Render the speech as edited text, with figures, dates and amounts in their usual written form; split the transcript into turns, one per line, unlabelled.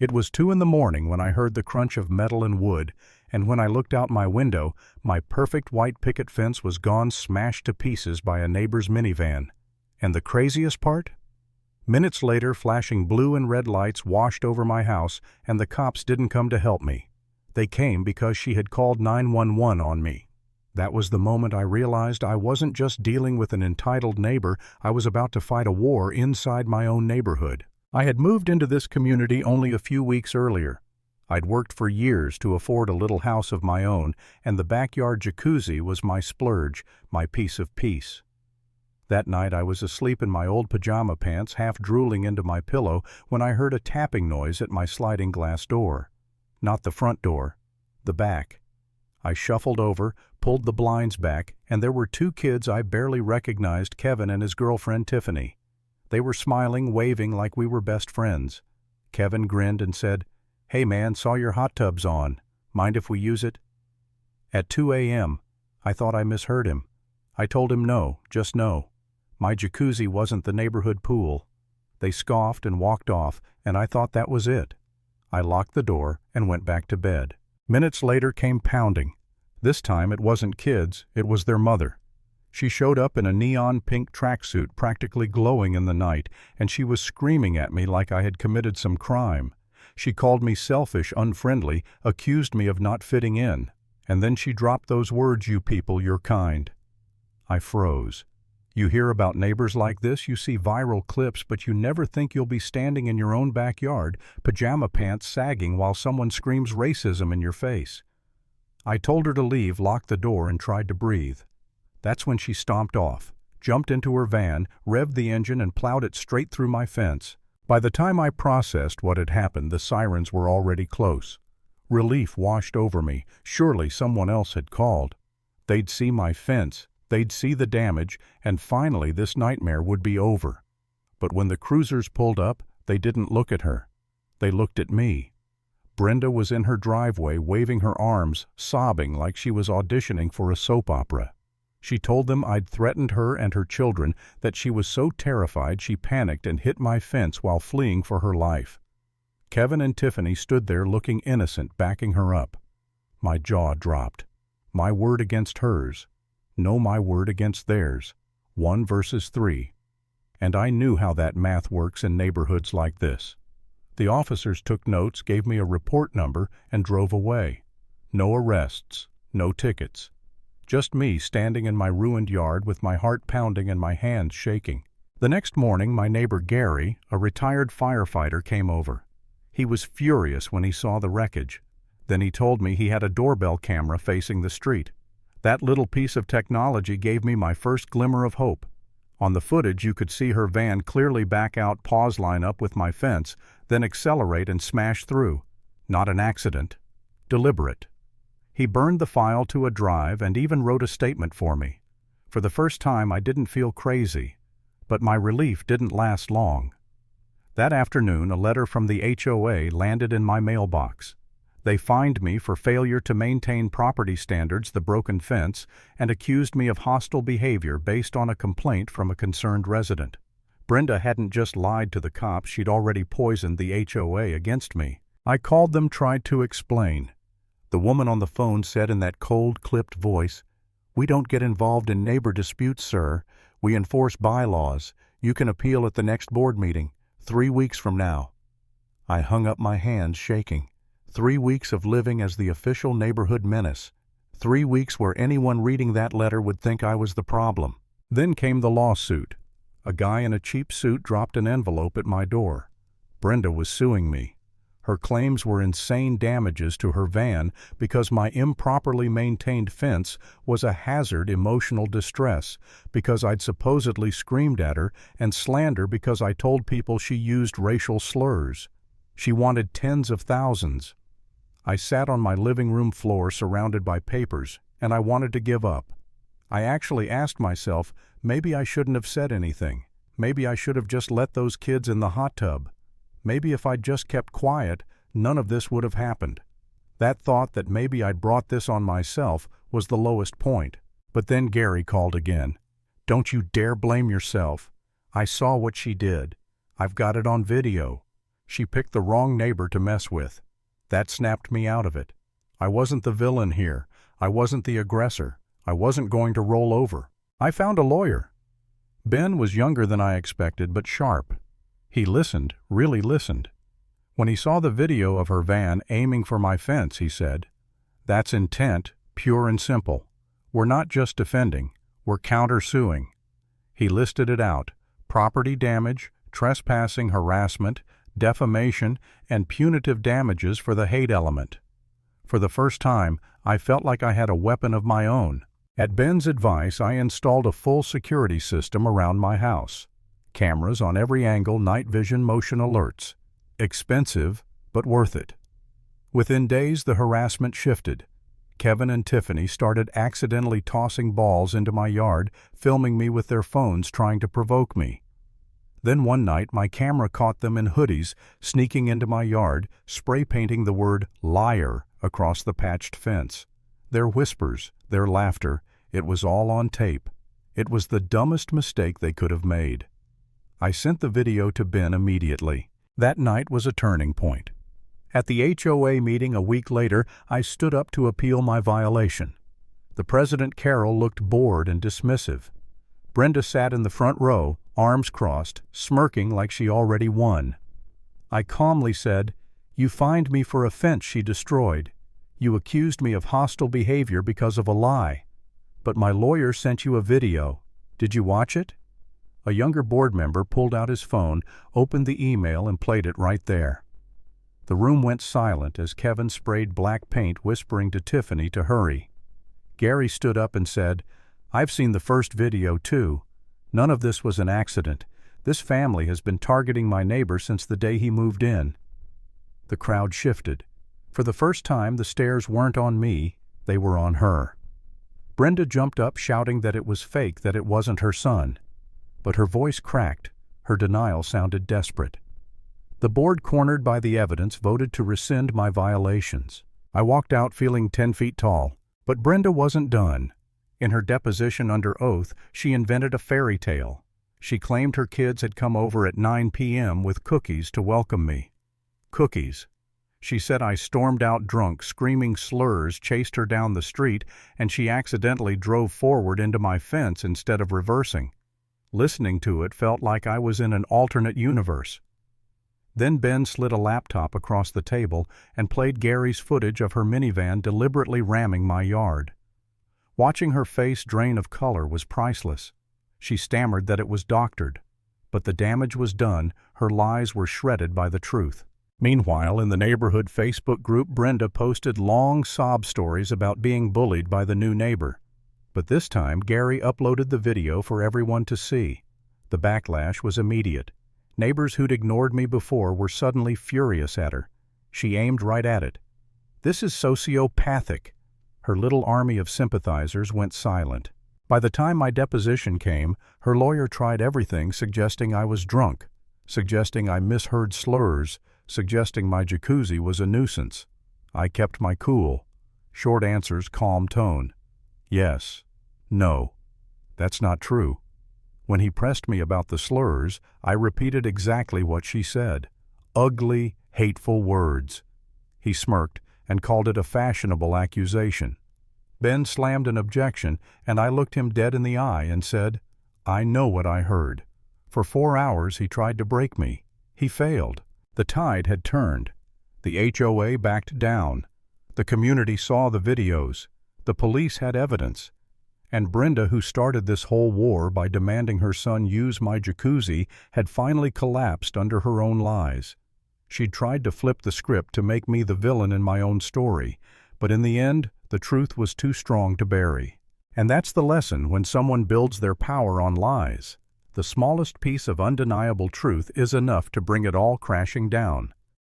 It was 2 in the morning when I heard the crunch of metal and wood, and when I looked out my window, my perfect white picket fence was gone smashed to pieces by a neighbor's minivan. And the craziest part? Minutes later, flashing blue and red lights washed over my house, and the cops didn't come to help me. They came because she had called 911 on me. That was the moment I realized I wasn't just dealing with an entitled neighbor, I was about to fight a war inside my own neighborhood. I had moved into this community only a few weeks earlier. I'd worked for years to afford a little house of my own, and the backyard jacuzzi was my splurge, my piece of peace. That night I was asleep in my old pajama pants, half drooling into my pillow, when I heard a tapping noise at my sliding glass door. Not the front door, the back. I shuffled over, pulled the blinds back, and there were 2 kids I barely recognized, Kevin and his girlfriend Tiffany. They were smiling, waving like we were best friends. Kevin grinned and said, "Hey man, saw your hot tub's on. Mind if we use it?" At 2 a.m., I thought I misheard him. I told him no, just no. My jacuzzi wasn't the neighborhood pool. They scoffed and walked off, and I thought that was it. I locked the door and went back to bed. Minutes later came pounding. This time it wasn't kids, it was their mother. She showed up in a neon pink tracksuit, practically glowing in the night, and she was screaming at me like I had committed some crime. She called me selfish, unfriendly, accused me of not fitting in, and then she dropped those words, "You people, you're kind." I froze. You hear about neighbors like this, you see viral clips, but you never think you'll be standing in your own backyard, pajama pants sagging while someone screams racism in your face. I told her to leave, locked the door, and tried to breathe. That's when she stomped off, jumped into her van, revved the engine, and plowed it straight through my fence. By the time I processed what had happened, the sirens were already close. Relief washed over me. Surely someone else had called. They'd see my fence, they'd see the damage, and finally this nightmare would be over. But when the cruisers pulled up, they didn't look at her. They looked at me. Brenda was in her driveway, waving her arms, sobbing like she was auditioning for a soap opera. She told them I'd threatened her and her children, that she was so terrified she panicked and hit my fence while fleeing for her life. Kevin and Tiffany stood there looking innocent, backing her up. My jaw dropped. My word against hers. No, my word against theirs. 1 versus 3. And I knew how that math works in neighborhoods like this. The officers took notes, gave me a report number, and drove away. No arrests, no tickets. Just me standing in my ruined yard with my heart pounding and my hands shaking. The next morning, my neighbor Gary, a retired firefighter, came over. He was furious when he saw the wreckage. Then he told me he had a doorbell camera facing the street. That little piece of technology gave me my first glimmer of hope. On the footage, you could see her van clearly back out, pause line up with my fence, then accelerate and smash through. Not an accident. Deliberate. He burned the file to a drive and even wrote a statement for me. For the first time, I didn't feel crazy. But my relief didn't last long. That afternoon, a letter from the HOA landed in my mailbox. They fined me for failure to maintain property standards, the broken fence, and accused me of hostile behavior based on a complaint from a concerned resident. Brenda hadn't just lied to the cops, she'd already poisoned the HOA against me. I called them, tried to explain. The woman on the phone said in that cold, clipped voice, "We don't get involved in neighbor disputes, sir. We enforce bylaws. You can appeal at the next board meeting, 3 weeks from now." I hung up my hands, shaking. 3 weeks of living as the official neighborhood menace. 3 weeks where anyone reading that letter would think I was the problem. Then came the lawsuit. A guy in a cheap suit dropped an envelope at my door. Brenda was suing me. Her claims were insane damages to her van because my improperly maintained fence was a hazard, emotional distress, because I'd supposedly screamed at her, and slander because I told people she used racial slurs. She wanted tens of thousands. I sat on my living room floor surrounded by papers, and I wanted to give up. I actually asked myself, maybe I shouldn't have said anything. Maybe I should have just let those kids in the hot tub. Maybe if I'd just kept quiet, none of this would have happened. That thought that maybe I'd brought this on myself was the lowest point. But then Gary called again. "Don't you dare blame yourself. I saw what she did. I've got it on video. She picked the wrong neighbor to mess with. That snapped me out of it. I wasn't the villain here. I wasn't the aggressor. I wasn't going to roll over. I found a lawyer. Ben was younger than I expected, but sharp. He listened, really listened. When he saw the video of her van aiming for my fence, he said, "That's intent, pure and simple. We're not just defending, we're countersuing." He listed it out: property damage, trespassing, harassment, defamation, and punitive damages for the hate element. For the first time, I felt like I had a weapon of my own. At Ben's advice, I installed a full security system around my house. Cameras on every angle, night vision, motion alerts. Expensive, but worth it. Within days, the harassment shifted. Kevin and Tiffany started accidentally tossing balls into my yard, filming me with their phones, trying to provoke me. Then one night, my camera caught them in hoodies, sneaking into my yard, spray painting the word "liar" across the patched fence. Their whispers, their laughter, it was all on tape. It was the dumbest mistake they could have made. I sent the video to Ben immediately. That night was a turning point. At the HOA meeting a week later, I stood up to appeal my violation. The president, Carol, looked bored and dismissive. Brenda sat in the front row, arms crossed, smirking like she already won. I calmly said, "You fined me for a fence she destroyed. You accused me of hostile behavior because of a lie. But my lawyer sent you a video. Did you watch it?" A younger board member pulled out his phone, opened the email, and played it right there. The room went silent as Kevin sprayed black paint, whispering to Tiffany to hurry. Gary stood up and said, "I've seen the first video too. None of this was an accident. This family has been targeting my neighbor since the day he moved in." The crowd shifted. For the first time, the stares weren't on me, they were on her. Brenda jumped up, shouting that it was fake, that it wasn't her son. But her voice cracked. Her denial sounded desperate. The board, cornered by the evidence, voted to rescind my violations. I walked out feeling 10 feet tall. But Brenda wasn't done. In her deposition under oath, she invented a fairy tale. She claimed her kids had come over at 9 p.m. with cookies to welcome me. Cookies. She said I stormed out drunk, screaming slurs, chased her down the street, and she accidentally drove forward into my fence instead of reversing. Listening to it felt like I was in an alternate universe. Then Ben slid a laptop across the table and played Gary's footage of her minivan deliberately ramming my yard. Watching her face drain of color was priceless. She stammered that it was doctored. But the damage was done, her lies were shredded by the truth. Meanwhile, in the neighborhood Facebook group, Brenda posted long sob stories about being bullied by the new neighbor. But this time, Gary uploaded the video for everyone to see. The backlash was immediate. Neighbors who'd ignored me before were suddenly furious at her. She aimed right at it. "This is sociopathic." Her little army of sympathizers went silent. By the time my deposition came, her lawyer tried everything, suggesting I was drunk, suggesting I misheard slurs, suggesting my jacuzzi was a nuisance. I kept my cool. Short answers, calm tone. Yes. No. That's not true. When he pressed me about the slurs, I repeated exactly what she said. Ugly, hateful words. He smirked and called it a fashionable accusation. Ben slammed an objection, and I looked him dead in the eye and said, "I know what I heard." For 4 hours he tried to break me. He failed. The tide had turned. The HOA backed down. The community saw the videos. The police had evidence. And Brenda, who started this whole war by demanding her son use my jacuzzi, had finally collapsed under her own lies. She'd tried to flip the script to make me the villain in my own story, but in the end, the truth was too strong to bury. And that's the lesson when someone builds their power on lies. The smallest piece of undeniable truth is enough to bring it all crashing down.